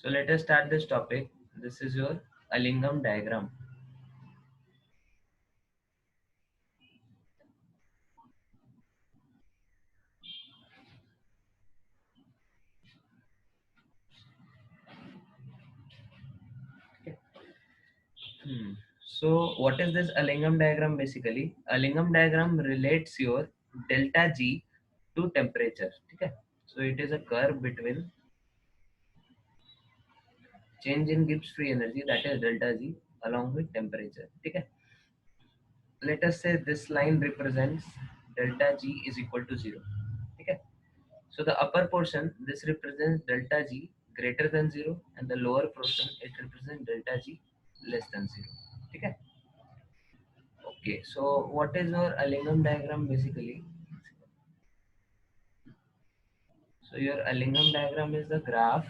So let us start this topic. This is your Alingam diagram. Okay. So what is this Alingam diagram basically? Alingam diagram relates your delta G to temperature. Okay. So it is a curve between change in Gibbs free energy, that is delta G, along with temperature. Okay. Let us say this line represents delta G is equal to 0. Okay. So the upper portion, this represents delta G greater than 0, and the lower portion, it represents delta G less than 0. Okay. Okay. So what is your Alingam diagram basically? So your Alingam diagram is the graph.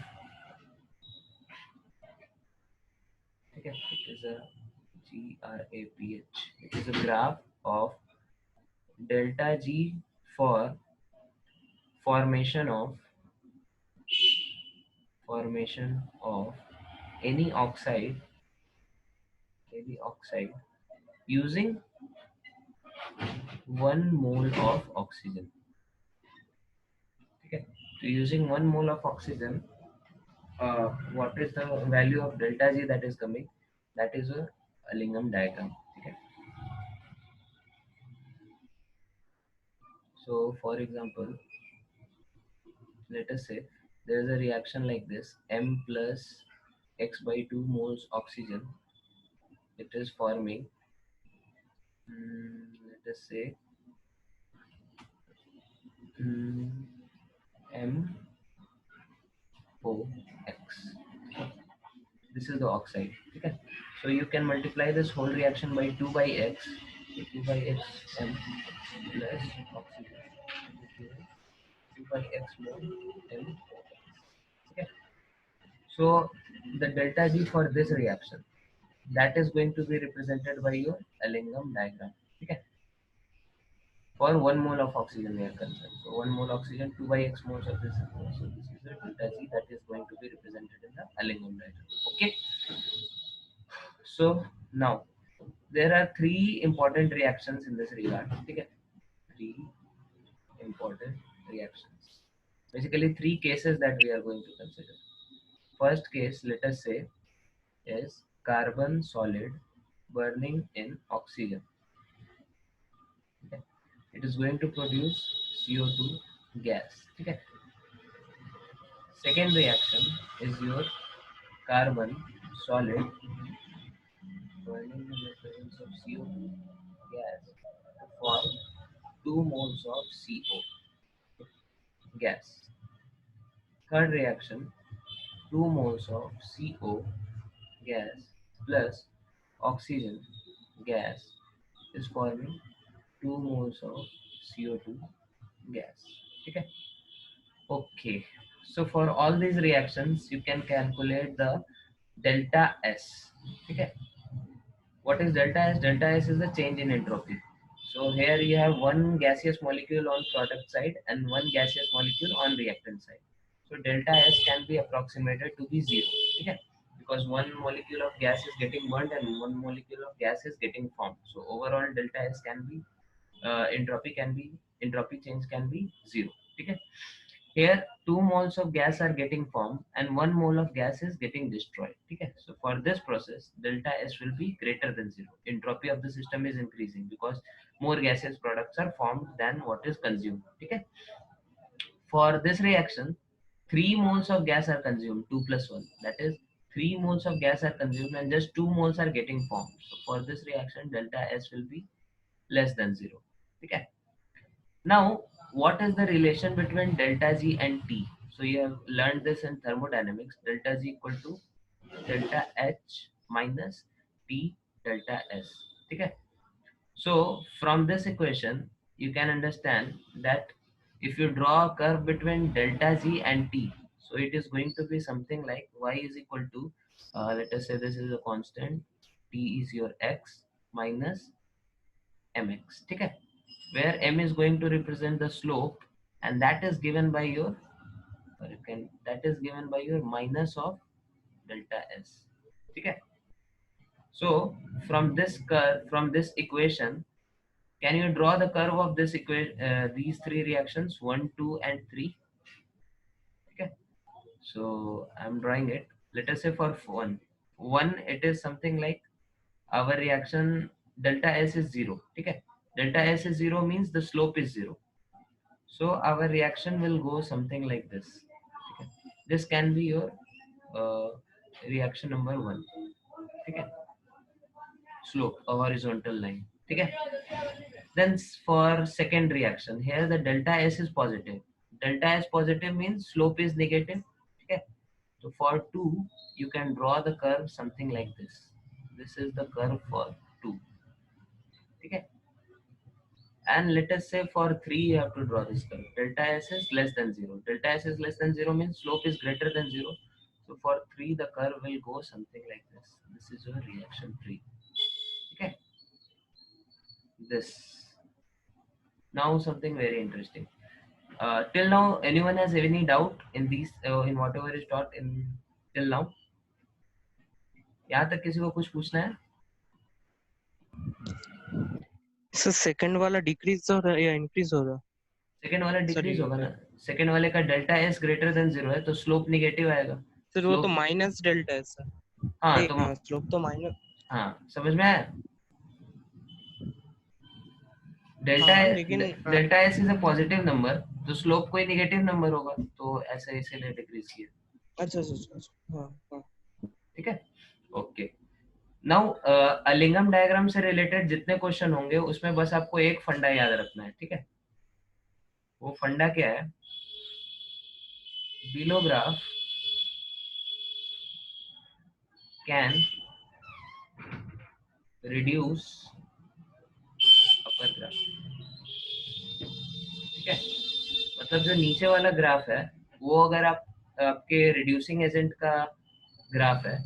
Okay. It is a GRAPH. It is a graph of delta G for formation of formation of any oxide, any oxide using 1 mole of oxygen. Okay. So using 1 mole of oxygen, what is the value of delta G that is coming? That is a Alingam diagram. Okay. So for example, let us say there is a reaction like this: M plus X by 2 moles oxygen. It is forming, let us say, mm, MOX. This is the oxide. Okay. So you can multiply this whole reaction by 2 by X. So 2 by X M plus oxygen. 2 by X mole M. Okay. So the delta G for this reaction, that is going to be represented by your Alingam diagram. Okay. For 1 mole of oxygen we are concerned. So 1 mole oxygen, 2 by X moles of this. So this is the delta G that is going to be represented in the Alingam diagram. Okay. So now there are three important reactions in this regard. Okay. Three important reactions. Basically, three cases that we are going to consider. First case, let us say, is carbon solid burning in oxygen. Okay. It is going to produce CO2 gas. Okay. Second reaction is your carbon solid burning in the presence of CO2 gas to form 2 moles of CO gas. Third reaction, 2 moles of CO gas plus oxygen gas is forming 2 moles of CO2 gas. Okay. Okay. So for all these reactions, you can calculate the delta S. Okay. What is delta S? Delta S is the change in entropy. So here you have one gaseous molecule on product side and one gaseous molecule on reactant side. So delta S can be approximated to be 0. Okay? Because one molecule of gas is getting burnt and one molecule of gas is getting formed. So overall delta S can be entropy change can be 0. Okay? Here 2 moles of gas are getting formed and 1 mole of gas is getting destroyed. Okay? So for this process, delta S will be greater than 0. Entropy of the system is increasing because more gaseous products are formed than what is consumed. Okay? For this reaction, 3 moles of gas are consumed, 2 plus 1. That is 3 moles of gas are consumed and just 2 moles are getting formed. So for this reaction, delta S will be less than 0. Okay? Now, what is the relation between delta G and T? So you have learned this in thermodynamics. Delta G equal to delta H minus T delta S. Okay. So from this equation, you can understand that if you draw a curve between delta G and T, so it is going to be something like y is equal to, let us say this is a constant, T is your x minus mx. Okay, where m is going to represent the slope, and that is given by your, or you can, that is given by your minus of delta S. ठीक है? So from this curve, from this equation, can you draw the curve of this equation, these three reactions, 1, 2, and 3? Okay. So I'm drawing it. Let us say for 1, it is something like our reaction delta S is 0. Okay. Delta S is 0 means the slope is 0. So our reaction will go something like this. Okay. This can be your uh, reaction number 1. Okay. Slope, a horizontal line. Okay. Then for second reaction, here the delta S is positive. Delta S positive means slope is negative. Okay. So for 2, you can draw the curve something like this. This is the curve for 2. Okay. And let us say for 3, you have to draw this curve. Delta S is less than 0. Delta S is less than 0 means slope is greater than 0. So for 3, the curve will go something like this. This is your reaction 3. Okay. This. Now something very interesting. Till now, anyone has any doubt in these, in whatever is taught in till now? यहाँ तक किसी को कुछ पूछना है? Sir second वाला decrease हो रहा है या इंक्रीज हो रहा है? सेकंड वाला डिक्रीज होगा ना. सेकंड वाले का डेल्टा एस ग्रेटर देन 0 है तो स्लोप निगेटिव आएगा. सर वो तो माइनस डेल्टा है सर. हाँ तो स्लोप तो माइनस. हाँ समझ में आया. Delta S is a positive number तो स्लोप कोई नेगेटिव नंबर होगा तो ऐसे इसीलिए डिक्रीज किया. अच्छा अच्छा अच्छा. हाँ. ठीक है. ओके. नाउ अलिंगम डायग्राम से रिलेटेड जितने क्वेश्चन होंगे उसमें बस आपको एक फंडा याद रखना है. ठीक है. वो फंडा क्या है? below graph can reduce upper graph. ठीक है. मतलब जो नीचे वाला ग्राफ है वो अगर आपके रिड्यूसिंग एजेंट का ग्राफ है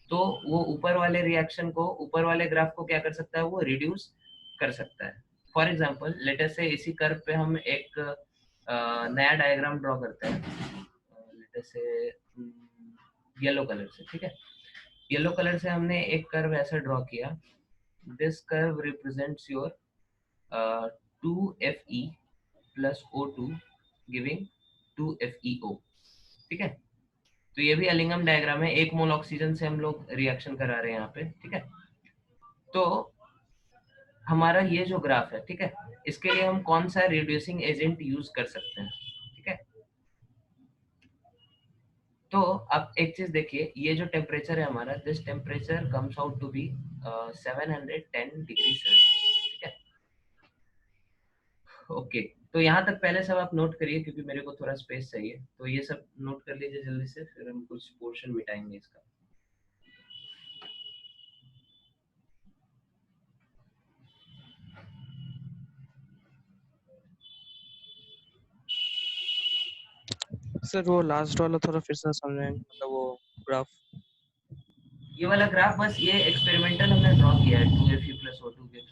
तो वो ऊपर वाले रिएक्शन को, ऊपर वाले ग्राफ को क्या कर सकता है? वो रिड्यूस कर सकता है. फॉर एग्जांपल लेट अस से इसी कर्व पे हम एक नया डायग्राम ड्रॉ करते हैं. लेट अस से येलो कलर से. ठीक है. येलो कलर से हमने एक कर्व ऐसा ड्रॉ किया. This curve represents your 2Fe plus O2 giving 2FeO. ठीक है. तो ये भी अलिंगम डायग्राम है. 1 मोल ऑक्सीजन से हम लोग रिएक्शन करा रहे हैं यहाँ पे. ठीक है. तो हमारा ये जो ग्राफ है, ठीक है, इसके लिए हम कौन सा रिड्यूसिंग एजेंट यूज कर सकते हैं? ठीक है. तो अब एक चीज देखिए, ये जो टेम्परेचर है हमारा, this temperature comes out to be 710 degree Celsius. ठीक है. ओके. तो यहाँ तक पहले सब आप नोट करिए क्योंकि मेरे को थोड़ा स्पेस चाहिए. तो ये सब नोट कर लीजिए जल्दी से, फिर हम कुछ पोर्शन मिटाएंगे इसका. सर वो लास्ट वाला थोड़ा फिर से समझाएं. मतलब वो ग्राफ, ये वाला ग्राफ बस ये एक्सपेरिमेंटल हमने ड्रॉ किया है 2Fe plus O2 के.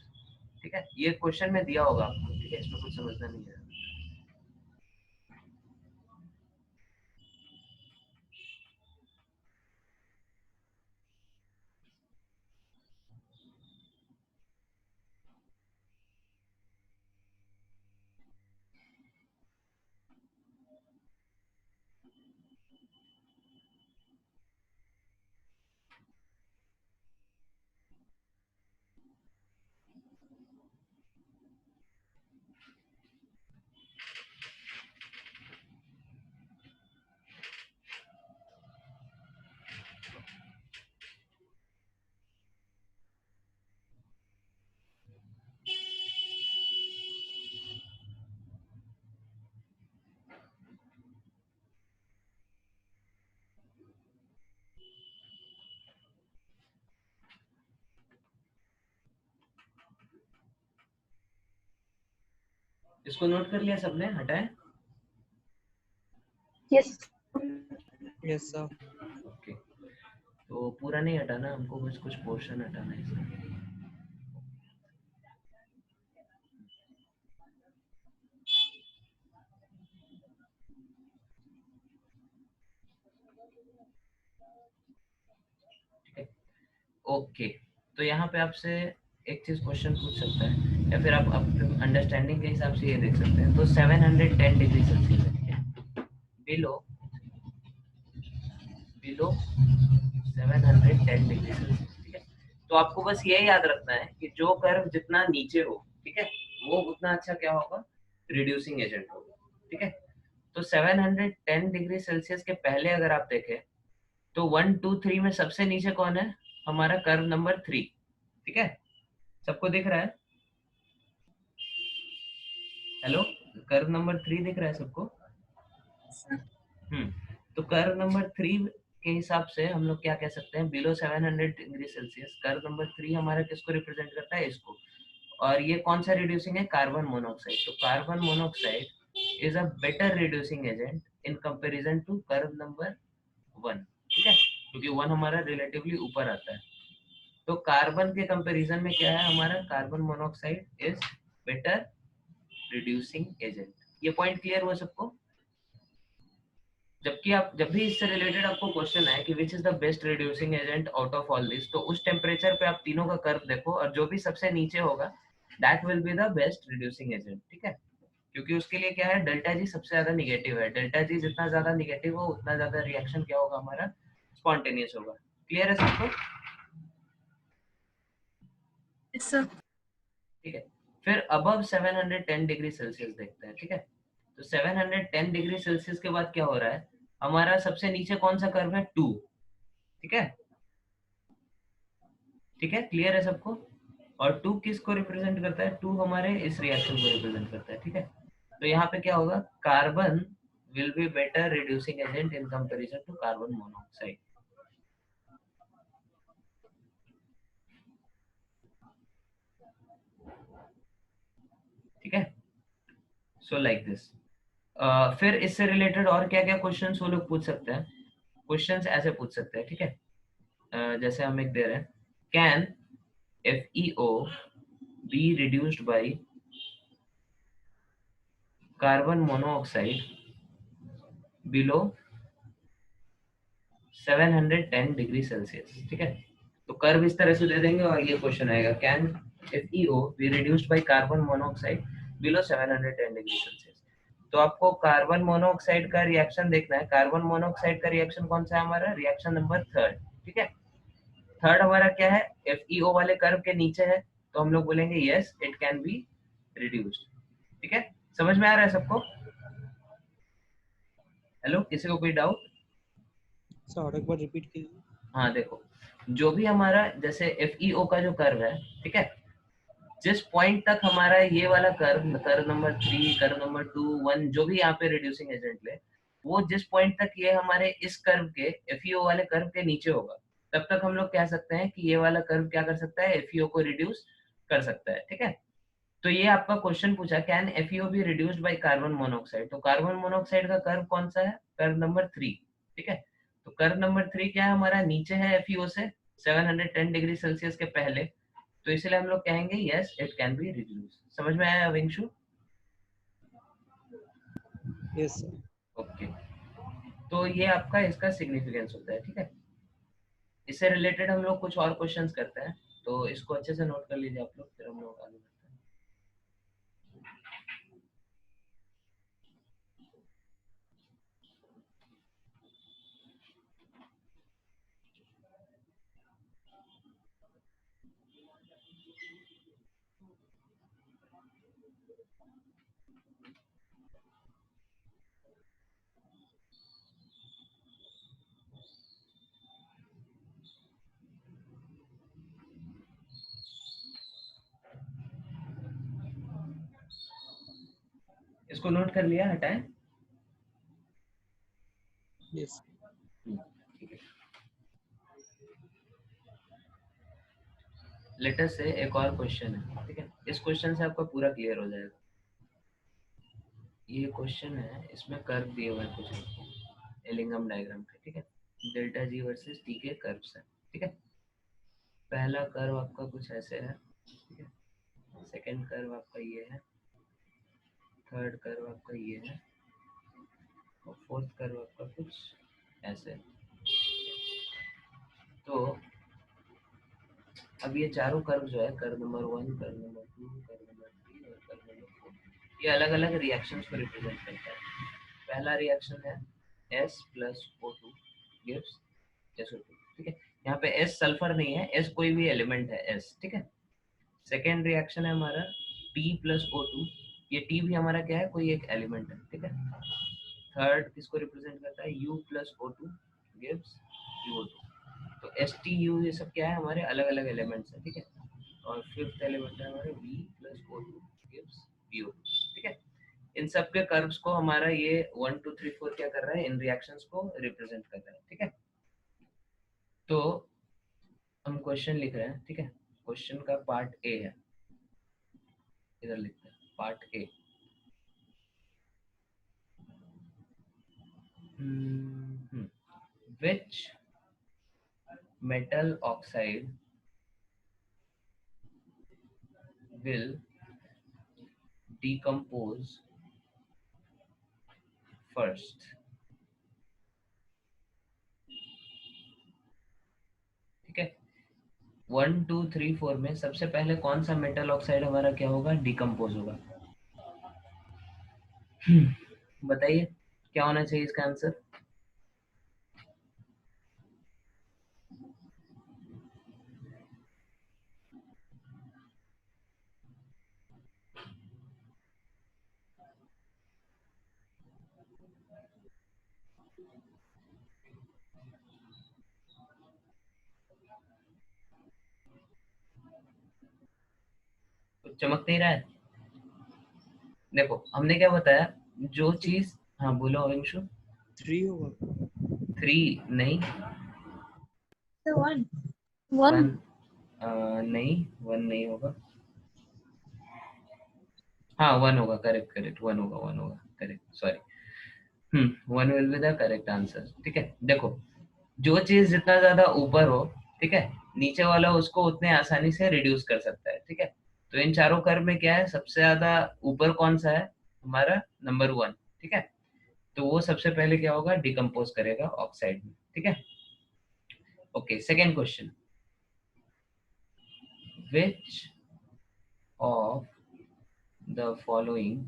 ठीक है. ये क्वेश्चन में दिया होगा आपको. ठीक है. इसमें कुछ समझना नहीं है. इसको नोट कर लिया सबने? हटाए? Yes yes sir. ओके. तो पूरा नहीं हटाना हमको, बस कुछ पोर्शन हटाना है इसका. ओके, तो यहाँ पे आपसे एक चीज क्वेश्चन पूछ सकता है, या फिर आप अंडरस्टैंडिंग के हिसाब से ये देख सकते हैं। तो 710 डिग्री सेल्सियस है, बिलो बिलो 710 डिग्री सेल्सियस, ठीक है। तो आपको बस ये याद रखना है कि जो कर्व जितना नीचे हो, ठीक है, वो उतना अच्छा क्या होगा, रिड्यूसिंग एजेंट होगा, ठीक है। तो 710 डिग्री सेल्सियस के पहले अगर आप देखें तो 1 2 3 में सबसे नीचे कौन है, हमारा कर्व नंबर 3, ठीक है। सबको दिख रहा है? हेलो, कर्व नंबर 3 दिख रहा है सबको? हम्म, तो कर्व नंबर 3 के हिसाब से हम लोग क्या कह सकते हैं, below 700 degree Celsius curve number 3 हमारा किसको रिप्रेजेंट करता है, इसको। और ये कौन सा रिड्यूसिंग है, कार्बन मोनोऑक्साइड। तो carbon monoxide is a better reducing agent in comparison to curve number 1, ठीक है, क्योंकि 1 हमारा रिलेटिवली ऊपर आता है। तो कार्बन के कंपैरिजन में क्या है, हमारा carbon monoxide is better reducing agent. ये पॉइंट क्लियर हुआ सबको? जबकि आप जब भी इससे रिलेटेड आपको क्वेश्चन है कि which is the best reducing agent out of all this, तो उस टेम्परेचर पे आप तीनों का कर्व देखो और जो भी सबसे नीचे होगा that will be the best reducing agent, ठीक है। क्योंकि उसके लिए क्या है, डेल्टा जी सबसे ज्यादा निगेटिव है। डेल्टा जी जितना ज्यादा निगेटिव हो उतना ज्यादा रिएक्शन क्या होगा, हमारा स्पॉन्टेनियस होगा। क्लियर है सबको? Yes, sir. ठीक है। फिर अबव 710 डिग्री सेल्सियस देखते हैं, ठीक है। तो 710 डिग्री सेल्सियस के बाद क्या हो रहा है, हमारा सबसे नीचे कौन सा कर्व है, 2, ठीक है। ठीक है, क्लियर है सबको? और 2 किसको रिप्रेजेंट करता है, 2 हमारे इस रिएक्शन को रिप्रेजेंट करता है, ठीक है। तो यहाँ पे क्या होगा, carbon will be better reducing agent in comparison to carbon monoxide. ठीक है, सो लाइक दिस। फिर इससे रिलेटेड और क्या क्या क्वेश्चंस वो लोग पूछ सकते हैं, क्वेश्चंस ऐसे पूछ सकते हैं, ठीक है। जैसे हम एक दे रहे हैं, can FeO be reduced by carbon monoxide below 710 degree Celsius, ठीक है। तो कर्व इस तरह से दे देंगे और ये क्वेश्चन आएगा, can FeO be reduced by carbon monoxide below 710 degree Celsius. तो आपको कार्बन मोनोऑक्साइड का रिएक्शन देखना है। कार्बन मोनोऑक्साइड का रिएक्शन कौन सा है, हमारा रिएक्शन नंबर 3, ठीक है। थर्ड हमारा क्या है, FeO वाले कर्व के नीचे है, तो हम लोग बोलेंगे yes it can be reduced, ठीक है। समझ में आ रहा है सबको? हेलो, किसी को कोई डाउट? सर और एक बार रिपीट कीजिए। हाँ देखो, जो भी हमारा जैसे FeO का जो कर्व है, ठीक है, जिस पॉइंट तक हमारा ये वाला curve, curve number 3, curve number 2, 1, जो भी यहाँ पे रिड्यूसिंग एजेंट ले, वो जिस पॉइंट तक ये हमारे इस कर्व के FeO वाले कर्व के नीचे होगा, तब तक हम लोग कह सकते हैं कि ये वाला कर्व क्या कर सकता है, FeO को रिड्यूस कर सकता है, ठीक है। तो ये आपका क्वेश्चन पूछा, can FeO be reduced by carbon monoxide. तो कार्बन मोनोऑक्साइड का कर्व कौन सा है, कर्व नंबर 3, ठीक है। तो कर्व नंबर 3 क्या है, हमारा नीचे है FeO से 710 डिग्री सेल्सियस के पहले, तो इसलिए हम लोग कहेंगे yes it can be reduce. समझ में आया विंशु? Yes sir. ओके, तो ये आपका इसका सिग्निफिकेंस होता है, ठीक है। इससे रिलेटेड हम लोग कुछ और क्वेश्चंस करते हैं, तो इसको अच्छे से नोट कर लीजिए आप लोग, फिर हम लोग आगे बढ़ते हैं। इसको नोट कर लिया, हटाएं? यस। ठीक है, लेटेस्ट से एक और क्वेश्चन है, ठीक है। इस क्वेश्चन से आपका पूरा क्लियर हो जाएगा। ये क्वेश्चन है, इसमें कर्व दिए हुए हैं कुछ आपको एलिंगम डायग्राम के, ठीक है। डेल्टा जी वर्सेस टी के कर्व्स है, ठीक है। पहला कर्व आपका कुछ ऐसे है, ठीक है। सेकंड कर्व आपका ये है, थर्ड कर्व आपका ये है, और फोर्थ कर्व आपका कुछ ऐसे है। तो अब ये चारों कर्व जो है, curve number 1, curve number 2, curve number 3 और कर्व नंबर 4, ये अलग अलग रिएक्शंस को रिप्रेजेंट करता है। पहला रिएक्शन है S plus O2 gives SO2, ठीक है। यहाँ पे S सल्फर नहीं है, S कोई भी एलिमेंट है S, ठीक है। सेकेंड रिएक्शन है हमारा T plus O2, ये T भी हमारा क्या है, कोई एक एलिमेंट है, ठीक है। थर्ड किसको रिप्रेजेंट करता है, U plus O2 gives UO2, तो STU ये सब क्या है, हमारे अलग अलग एलिमेंट्स है, ठीक है। और फिफ्थ एलिमेंट है हमारे V plus O2 gives VO2, ठीक है। इन सब के कर्व्स को हमारा ये 1 2 3 4 क्या कर रहा है, इन रिएक्शंस को रिप्रेजेंट कर रहा है, ठीक है। तो हम क्वेश्चन लिख रहे हैं, ठीक है। क्वेश्चन का पार्ट ए है, इधर लिखते हैं part A. Which metal oxide will decompose first? ठीक है, 1 2 3 4 में सबसे पहले कौन सा मेटल ऑक्साइड हमारा क्या होगा, डिकम्पोज होगा। बताइए क्या होना चाहिए इसका आंसर। कुछ चमक नहीं रहा है। देखो हमने क्या बताया, जो चीज, हाँ बोलो अंशु। 3 होगा। 3 नहीं, वन 1 नहीं, 1 नहीं होगा। हाँ 1 होगा, करेक्ट करेक्ट, 1 होगा, 1 होगा, correct, sorry. 1 will be the correct answer, ठीक है। देखो जो चीज जितना ज्यादा ऊपर हो, ठीक है, नीचे वाला उसको उतने आसानी से रिड्यूस कर सकता है, ठीक है। तो इन चारों कर्व में क्या है, सबसे ज्यादा ऊपर कौन सा है, हमारा नंबर 1, ठीक है। तो वो सबसे पहले क्या होगा, डिकम्पोज करेगा ऑक्साइड में, ठीक है। Okay, second question, which of the following,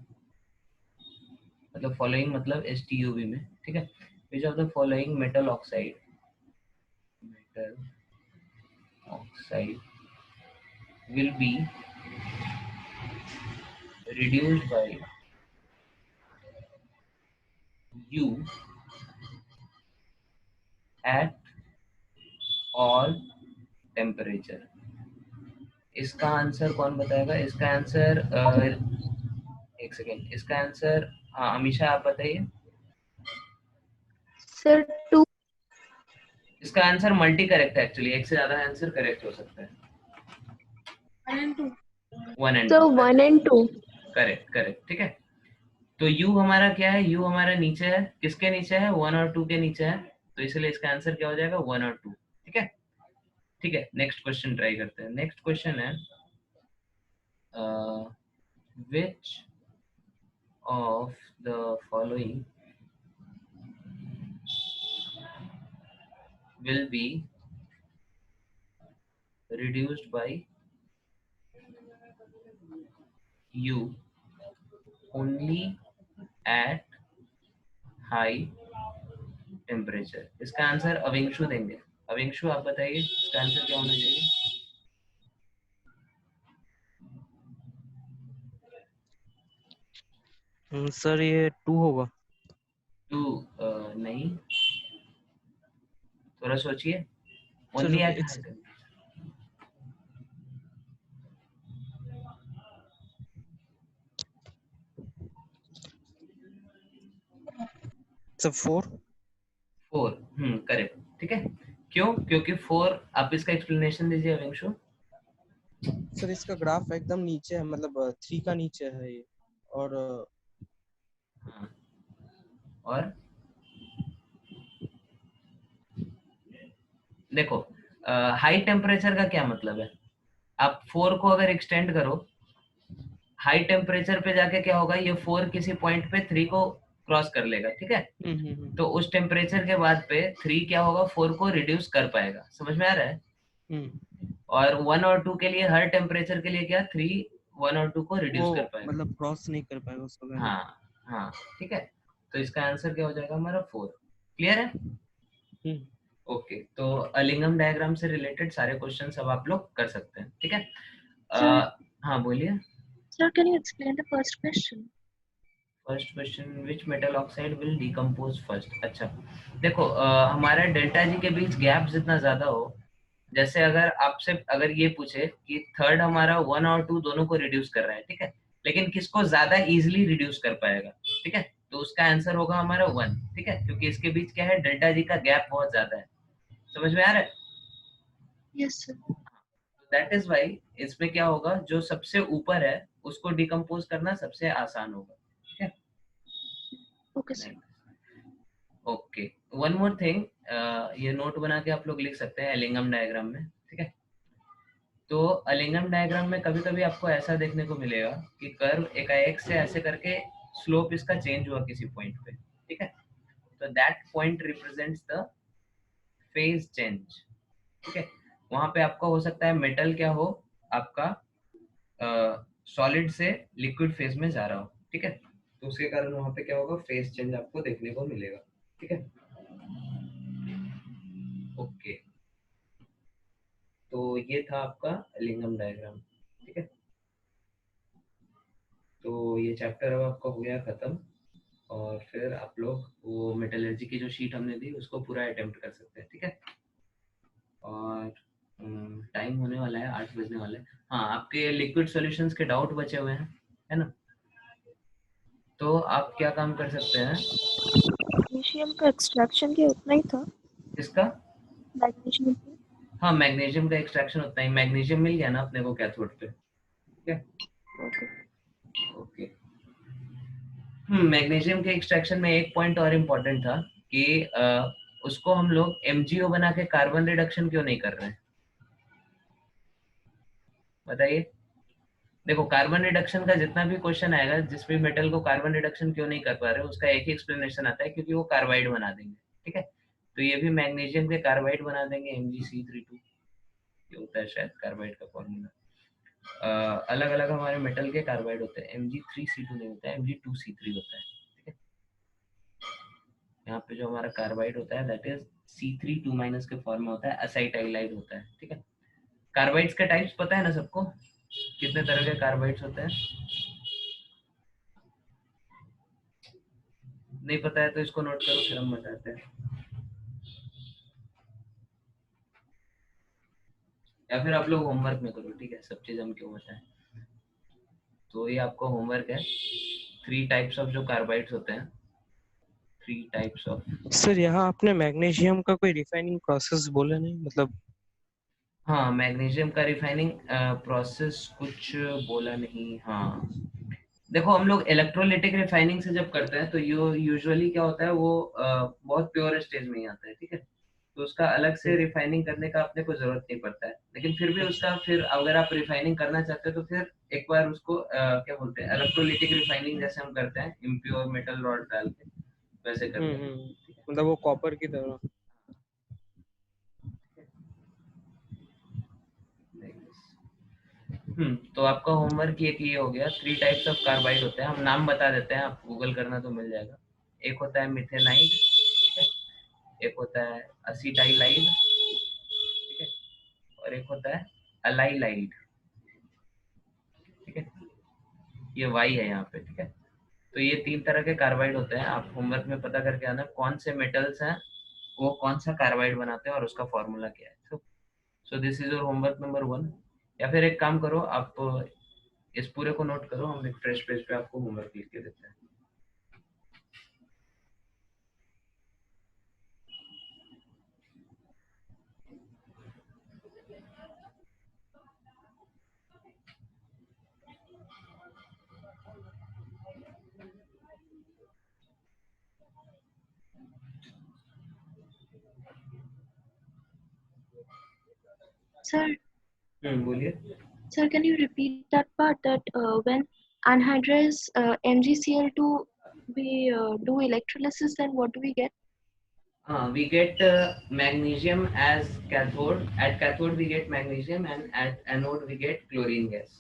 मतलब फॉलोइंग मतलब STUV में, ठीक है, which of the following metal oxide will be reduced by U at all temperature। इसका आंसर कौन बताएगा, इसका आंसर एक सेकेंड, इसका आंसर, हाँ अमीशा आप बताइए। सर 2 इसका आंसर मल्टी करेक्ट है एक्चुअली, एक से ज्यादा आंसर करेक्ट हो सकता है। 1 and 2 1 and so 2 1 and 2 correct correct, ठीक है। तो U हमारा क्या है, U हमारा नीचे है, किसके नीचे है, 1 और 2 के नीचे है, तो इसलिए इसका आंसर क्या हो जाएगा, 1 और 2, ठीक है। ठीक है, नेक्स्ट क्वेश्चन ट्राई करते हैं। नेक्स्ट क्वेश्चन है which of the following will be reduced by U only at high temperature। इसका आंसर अविंशु देंगे। अविंशु आप बताइए इसका आंसर क्या होना चाहिए। सर ये 2 होगा। 2 नहीं, थोड़ा सोचिए। Sir only at its high, sir 4। 4, correct, ठीक है। क्यों, क्योंकि 4, आप इसका एक्सप्लेनेशन दीजिए अविंशु। सर इसका ग्राफ एकदम नीचे है, मतलब 3 का नीचे है ये, और हाँ, और देखो हाई टेम्परेचर का क्या मतलब है, आप 4 को अगर एक्सटेंड करो, हाई टेम्परेचर पे जाके क्या होगा, ये 4 किसी पॉइंट पे 3 को क्रॉस कर लेगा, ठीक है। तो उस टेम्परेचर के बाद पे 3 क्या होगा, 4 को रिड्यूस कर पाएगा, समझ में आ रहा है। और 1 और 2 के लिए हर टेम्परेचर के लिए क्या 3 1 और 2 को रिड्यूस वो कर पाएगा। मतलब क्रॉस नहीं कर पाएगा उसको वैल्यू। हाँ हाँ ठीक है, तो इसका आंसर क्या हो जाएगा हमारा 4। क्लियर है? ओके, तो अलिंगम डायग्राम से रिलेटेड सारे क्वेश्चन अब आप लोग कर सकते हैं, ठीक है। Sir, हाँ बोलिए। sir, can you explain the first question? First question, which metal oxide will decompose first. अच्छा देखो, हमारा डेल्टा जी के बीच गैप जितना ज्यादा हो, जैसे अगर आपसे अगर ये पूछे कि थर्ड हमारा 1 और 2 दोनों को रिड्यूस कर रहा है, ठीक है, लेकिन किसको ज्यादा इजीली रिड्यूस कर पाएगा, ठीक है, तो उसका आंसर होगा हमारा 1, ठीक है, क्योंकि इसके बीच क्या है, डेल्टा जी का गैप बहुत ज्यादा है। समझ में आ रहा है? Yes, sir. That is why इसमें क्या होगा, जो सबसे ऊपर है उसको डिकम्पोज करना सबसे आसान होगा, ठीक है। Okay, sir. Okay, one more thing, ये नोट बना के आप लोग लिख सकते हैं एलिंगम डायग्राम में, ठीक है। तो एलिंगम डायग्राम में कभी कभी आपको ऐसा देखने को मिलेगा कि कर्व एकाएक से ऐसे करके स्लोप इसका चेंज हुआ किसी पॉइंट पे, ठीक है, तो that point represents the phase change, ठीक है। वहां पे आपका हो सकता है मेटल क्या हो, आपका सॉलिड से लिक्विड फेज में जा रहा हो, ठीक है, तो उसके कारण वहां पे क्या होगा, फेज चेंज आपको देखने को मिलेगा, ठीक है। ओके, तो ये था आपका लिंगम डायग्राम, ठीक है। तो ये चैप्टर अब आपका हो गया खत्म, और फिर आप लोग वो मेटलर्जी की जो शीट हमने दी उसको पूरा अटेम्प्ट कर सकते हैं, ठीक है। और टाइम होने वाला है, 8 बजने वाला है। हाँ, आपके लिक्विड सॉल्यूशंस के डाउट बचे हुए हैं, है ना, तो आप क्या काम कर सकते हैं। मैग्नीशियम का एक्सट्रैक्शन के उतना ही था। इसका मैग्नीशियम का। हाँ, मैग्नीशियम का एक्सट्रैक्शन उतना ही, मैग्नीशियम मिल गया ना अपने को कैथोड पे, ठीक है। Okay. ओके, मैग्नीशियम के एक्सट्रैक्शन में एक पॉइंट और इम्पोर्टेंट था कि उसको हम लोग MgO बना के कार्बन रिडक्शन क्यों नहीं कर रहे हैं, बताइए। देखो, कार्बन रिडक्शन का जितना भी क्वेश्चन आएगा, जिस भी मेटल को कार्बन रिडक्शन क्यों नहीं कर पा रहे, उसका एक ही एक्सप्लेनेशन आता है, क्योंकि वो कार्बाइड बना देंगे, ठीक है। तो ये भी मैग्नीशियम के कार्बाइड बना देंगे, MgC32, ये होता है शायद कार्बाइड का फॉर्मूला। अलग अलग हमारे मेटल के कार्बाइड होते हैं, Mg3C2 नहीं होता है, Mg2C3 होता है, ठीक है। यहाँ पे जो हमारा कार्बाइड होता है दैट इज C3 2- के फॉर्म में होता है, असाइटाइलाइड होता है, ठीक है। कार्बाइड्स के टाइप्स पता है ना सबको, कितने तरह के कार्बाइड्स होते हैं? नहीं पता है तो इसको नोट करो, फिर हम बताते हैं, या फिर आप लोग होमवर्क में करो, ठीक है, सब चीज हम क्यों बताएं। तो ये आपका होमवर्क है, 3 टाइप्स ऑफ जो कार्बाइड्स होते हैं, 3 टाइप्स ऑफ। सर यहाँ आपने मैग्नीशियम का कोई रिफाइनिंग प्रोसेस बोला नहीं, मतलब हाँ, मैग्नीशियम का रिफाइनिंग प्रोसेस कुछ बोला नहीं, हाँ। देखो, हम लोग इलेक्ट्रोलिटिक रिफाइनिंग से जब करते हैं तो यूजुअली क्या होता है, वो बहुत प्योर स्टेज में ही आता है, ठीक है, तो उसका अलग से रिफाइनिंग करने का अपने को जरूरत नहीं पड़ता है, लेकिन फिर भी उसका फिर अगर आप रिफाइनिंग करना चाहते हो तो फिर एक बार उसको क्या बोलते हैं, इलेक्ट्रोलिटिक रिफाइनिंग जैसे हम करते हैं इम्प्योर मेटल रॉड डाल के, वैसे करते हैं, ठीक है। मतलब वो कॉपर की तरह। तो आपका होमवर्क ये हो गया, 3 टाइप्स ऑफ कार्बाइड होते हैं, हम नाम बता देते हैं, आप गूगल करना तो मिल जाएगा। एक होता है मिथेनाइड, ठीक है, एक होता है असीटाइलाइड, ठीक है, और एक होता है अलाइलाइड, ठीक है, ये वाई है यहाँ पे, ठीक है। तो ये 3 तरह के कार्बाइड होते हैं, आप होमवर्क में पता करके आना कौन से मेटल्स हैं वो कौन सा कार्बाइड बनाते हैं और उसका फॉर्मूला क्या है। So this is your homework number 1। या फिर एक काम करो, आप इस पूरे को नोट करो, हम एक फ्रेश पेज पे आपको होमवर्क लिख के देते हैं। Sir, बोलिए। sir, can you repeat that part that when anhydrous MgCl2 we do electrolysis, then what do we get? We get magnesium as cathode. At cathode we get magnesium, and at anode we get chlorine gas.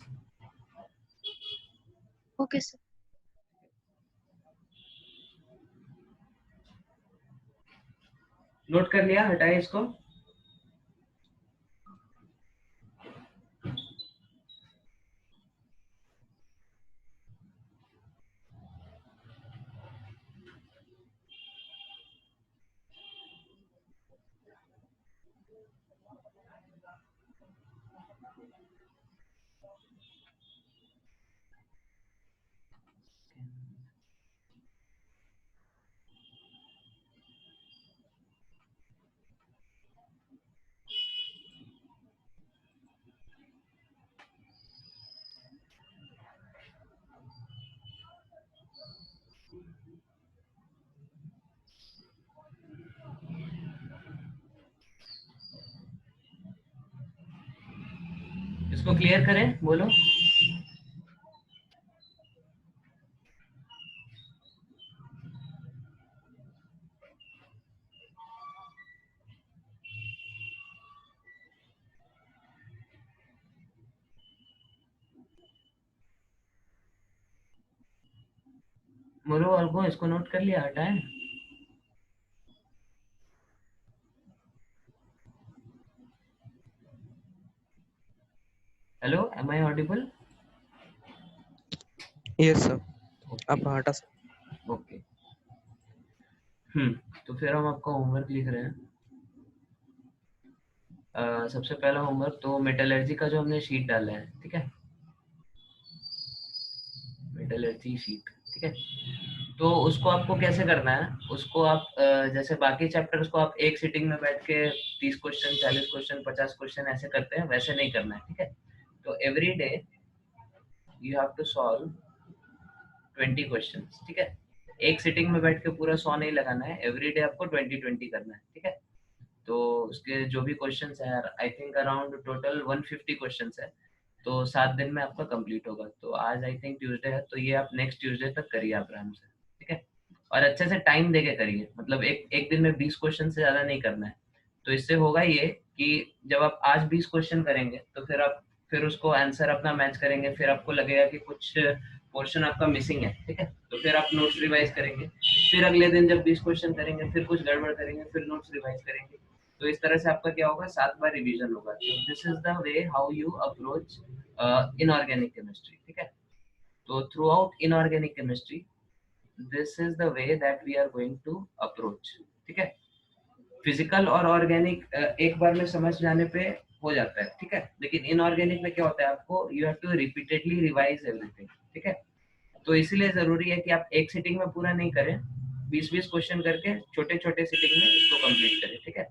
Okay, sir. Note कर लिया, हटाए इसको. इसको clear करें, बोलो. बोलो और को, इसको नोट कर लिया, हटाएं. Hello, am I audible? Yes sir, आप हटा सकते. ओके. तो फिर हम आपका होमवर्क लिख रहे हैं. सबसे पहला होमवर्क तो मेटलर्जी का जो हमने शीट डाला है, ठीक है, मेटलर्जी शीट, ठीक है. तो उसको आपको कैसे करना है, उसको आप जैसे बाकी चैप्टर्स को आप एक सिटिंग में बैठ के 30 क्वेश्चन, 40 क्वेश्चन, 50 क्वेश्चन ऐसे करते हैं, वैसे नहीं करना है, ठीक है. तो every day you have to solve 20 questions, ठीक है. एक सिटिंग में बैठ के पूरा 100 नहीं लगाना है, एवरी डे आपको 20-20 करना है, ठीक है. तो उसके जो भी क्वेश्चंस है, I think around total 150 questions है. तो 7 दिन में आपका कंप्लीट होगा. तो आज आई थिंक ट्यूसडे है, तो ये आप नेक्स्ट ट्यूसडे तक करिए आप आराम से, ठीक है. और अच्छे से टाइम देके करिए, मतलब एक दिन में 20 क्वेश्चन से ज्यादा नहीं करना है. तो इससे होगा ये कि जब आप आज 20 क्वेश्चन करेंगे तो फिर उसको आंसर अपना मैच करेंगे, फिर आपको लगेगा कि कुछ पोर्शन आपका मिसिंग है, ठीक है. तो फिर आप नोट्स रिवाइज करेंगे, फिर अगले दिन जब 20 क्वेश्चन करेंगे फिर कुछ गड़बड़ करेंगे, फिर नोट्स रिवाइज करेंगे. तो इस तरह से आपका क्या होगा, 7 बार रिवीजन होगा. This is the way how you approach inorganic chemistry, ठीक है. तो throughout inorganic chemistry this is the way that we are going to approach, ठीक है. फिजिकल और ऑर्गेनिक एक बार में समझ जाने पे हो जाता है, ठीक है. लेकिन इनऑर्गेनिक में क्या होता है, आपको you have to repeatedly revise everything, ठीक है. तो इसीलिए जरूरी है कि आप एक सिटिंग में पूरा नहीं करें, 20-20 क्वेश्चन करके छोटे छोटे सिटिंग में इसको कंप्लीट करें, ठीक है.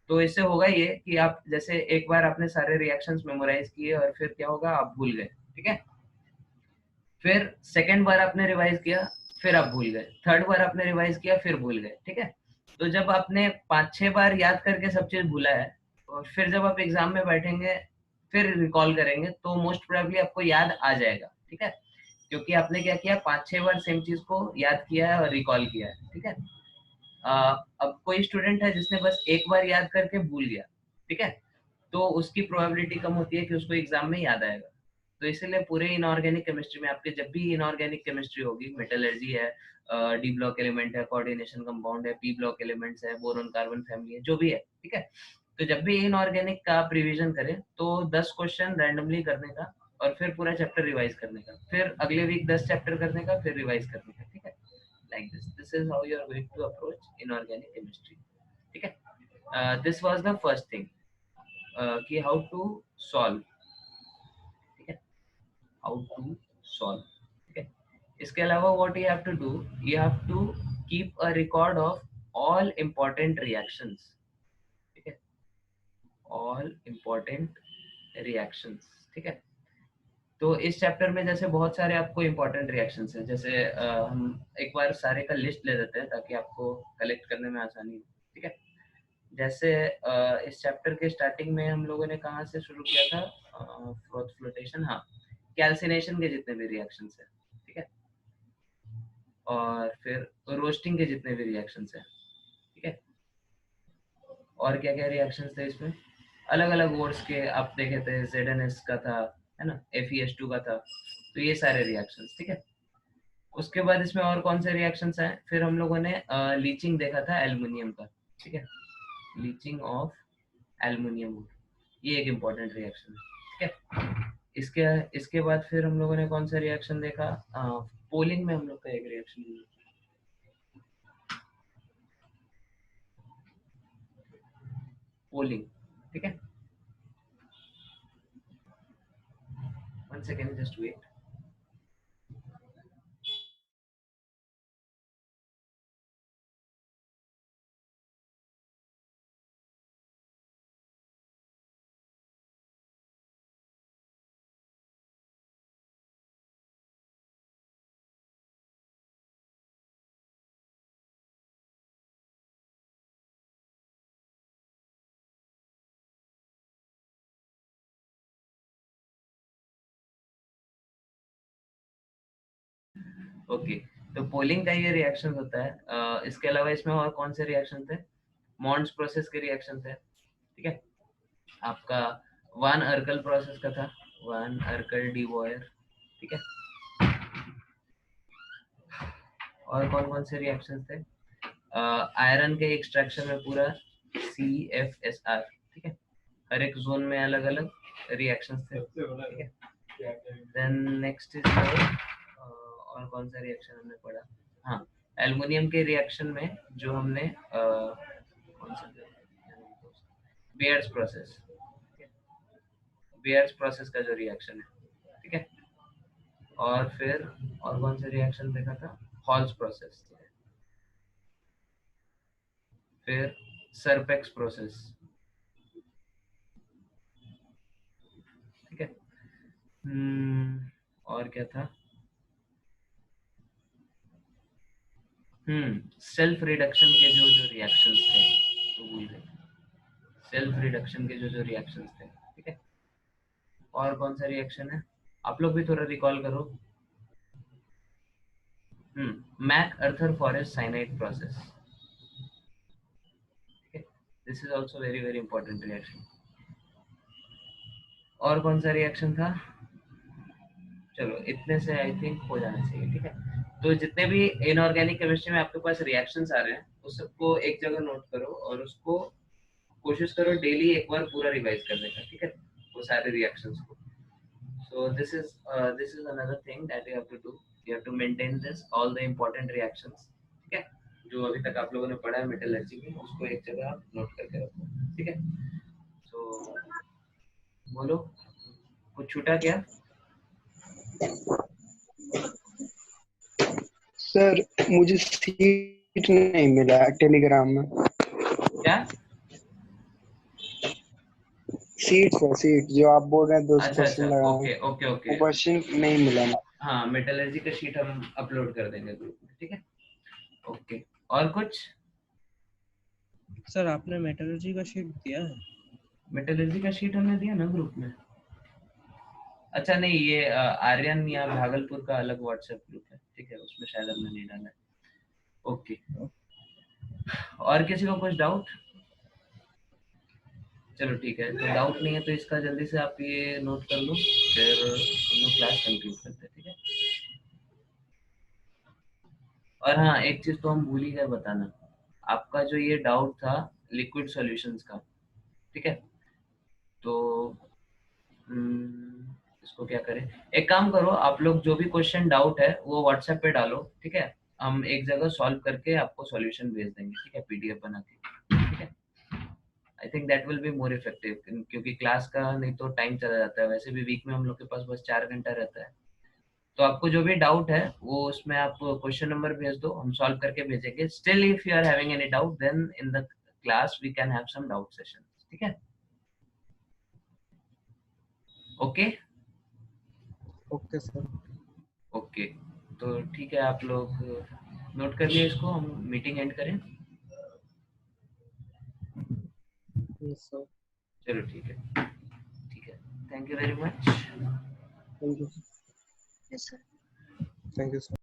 तो इससे होगा ये कि आप जैसे एक बार आपने सारे रिएक्शंस मेमोराइज किए और फिर क्या होगा, आप भूल गए, ठीक है. फिर सेकेंड बार आपने रिवाइज किया, फिर आप भूल गए. थर्ड बार आपने रिवाइज किया, फिर भूल गए, ठीक है. तो जब आपने 5-6 बार याद करके सब चीज भूला है, और फिर जब आप एग्जाम में बैठेंगे फिर रिकॉल करेंगे, तो मोस्ट प्रोबेबली आपको याद आ जाएगा, ठीक है. क्योंकि आपने क्या किया, 5-6 बार सेम चीज को याद किया है और रिकॉल किया है, ठीक है. अब कोई स्टूडेंट है जिसने बस एक बार याद करके भूल गया, ठीक है, तो उसकी प्रोबेबिलिटी कम होती है कि उसको एग्जाम में याद आएगा. तो इसीलिए पूरे इनऑर्गेनिक केमिस्ट्री में आपके जब भी इनऑर्गेनिक केमिस्ट्री होगी, मेटलर्जी है, डी ब्लॉक एलिमेंट है, कोऑर्डिनेशन कंपाउंड है, पी ब्लॉक एलिमेंट्स है, बोरॉन कार्बन फैमिली है, जो भी है, ठीक है. तो जब भी इनऑर्गेनिक का आप रिवीजन करें तो 10 क्वेश्चन रैंडमली करने का, और फिर पूरा चैप्टर रिवाइज करने का, फिर अगले वीक 10 चैप्टर करने का, फिर रिवाइज करने का, ठीक है. Like this is how you are going to approach inorganic chemistry, ठीक है. This was the first thing, कि how to solve, ठीक है, how to solve, ठीक है. इसके अलावा what you have to do, you have to keep a record of all important reactions, ठीक है, all important reactions, ठीक है. तो इस चैप्टर में जैसे बहुत सारे आपको इम्पोर्टेंट रिएक्शंस हैं, जैसे हम एक बार सारे का लिस्ट ले लेते हैं ताकि आपको कलेक्ट करने में आसानी हो, ठीक है. जैसे इस चैप्टर के स्टार्टिंग में हम लोगों ने कहाँ से शुरू किया था, फ्लोटेशन, हाँ, कैल्सिनेशन के जितने भी रिएक्शंस हैं, ठीक है, और फिर रोस्टिंग के जितने भी रिएक्शंस हैं, ठीक है. और क्या क्या रिएक्शंस थे इसमें, अलग अलग वर्ड्स के आप देखे थे, ZnS का था, है ना, FeS2 का था, तो ये सारे रिएक्शंस, ठीक है। उसके बाद इसमें और कौन से रिएक्शंस आए, फिर हम लोगों ने लीचिंग देखा था एल्युमिनियम का, ठीक है, लीचिंग ऑफ एल्युमिनियम, ये एक इम्पोर्टेंट रिएक्शन है, ठीक है। इसके इसके बाद फिर हम लोगों ने कौन सा रिएक्शन देखा, पोलिंग में हम लोग का एक रिएक्शन, पोलिंग, ठीक है। One second, just wait. Okay, तो पोलिंग का ये रिएक्शन होता है। इसके अलावा इसमें और कौन से रिएक्शन थे, मॉन्ड्स प्रोसेस के रिएक्शन थे, ठीक है। आपका वान अर्कल प्रोसेस का था, वान अर्कल डी बॉयर, ठीक है। और कौन कौन से रिएक्शन थे, आयरन के एक्सट्रैक्शन में पूरा CFSR, ठीक है, हर एक जोन में अलग अलग रिएक्शंस थे, ठीक है। देन नेक्स्ट इज और कौन सा रिएक्शन हमने पढ़ा, हाँ, एल्युमिनियम के रिएक्शन में जो हमने कौन सा, बेयर्स प्रोसेस, बेयर्स प्रोसेस का जो रिएक्शन है, ठीक है। और फिर और कौन सा रिएक्शन देखा था, हॉल्स प्रोसेस, फिर सरपेक्स प्रोसेस, ठीक है। और क्या था, सेल्फ रिडक्शन के जो जो रिएक्शंस थे, तो भूल गए, सेल्फ रिडक्शन के जो जो रिएक्शंस थे, ठीक है। और कौन सा रिएक्शन है, आप लोग भी थोड़ा रिकॉल करो। मैक अर्थर फॉरेस्ट साइनाइड प्रोसेस, ठीक है, this is also very very important reaction. और कौन सा रिएक्शन था, चलो इतने से आई थिंक हो जाना चाहिए, ठीक है। तो जितने भी इनऑर्गेनिक केमिस्ट्री में आपके पास रिएक्शंस आ रहे हैं, उस सबको एक जगह नोट करो और उसको कोशिश करो डेली एक बार पूरा रिवाइज करने का, ठीक है, वो सारे रिएक्शंस को। So this is another thing that you have to do. You have to maintain this all the important reactions. ठीक है, जो अभी तक आप लोगों ने पढ़ा है मेटलर्जी में, उसको एक जगह आप नोट करके रखो, ठीक है। So बोलो, कुछ छूटा क्या? सर मुझे सीट नहीं मिला टेलीग्राम में। क्या सीट सर, सीट जो आप बोल रहे हैं 2 अच्छा क्वेश्चन अच्छा, लगाए, ओके ओके वो ओके, क्वेश्चन नहीं मिला ना। हाँ, मेटलर्जी का शीट हम अपलोड कर देंगे ग्रुप में, ठीक है। ओके, और कुछ? सर आपने मेटलर्जी का शीट दिया है? मेटलर्जी का शीट हमने दिया ना ग्रुप में। अच्छा नहीं, ये आर्यन या भागलपुर का अलग व्हाट्सएप ग्रुप है, ठीक है, उसमें शायद हमने नहीं डाला है। ओके, और किसी को कुछ डाउट? चलो ठीक है, तो डाउट नहीं है तो इसका जल्दी से आप ये नोट कर लो, फिर हम लोग क्लास कंक्लूड करते हैं, ठीक है। और हाँ, एक चीज तो हम भूल ही गए बताना, आपका जो ये डाउट था लिक्विड सॉल्यूशंस का, ठीक है, तो इसको क्या करें, एक काम करो, आप लोग जो भी क्वेश्चन डाउट है वो व्हाट्सएप पे डालो, ठीक है, हम एक जगह सॉल्व करके आपको सॉल्यूशन भेज देंगे, ठीक है, PDF बना के, ठीक है। I think that will be more effective, क्योंकि क्लास का नहीं तो टाइम चला जाता है, वैसे भी वीक में हम लोग के पास बस 4 घंटा रहता है। तो आपको जो भी डाउट है वो उसमें आप क्वेश्चन नंबर भेज दो, हम सॉल्व करके भेजेंगे। Still if you are having any doubt, then in the class we can have some doubt session, ठीक है। Okay okay sir. ओके, तो ठीक है, आप लोग नोट कर लिए इसको, हम मीटिंग एंड करें। Yes sir. चलो ठीक है, ठीक है, thank you very much. Thank you. Yes, sir. Thank you sir.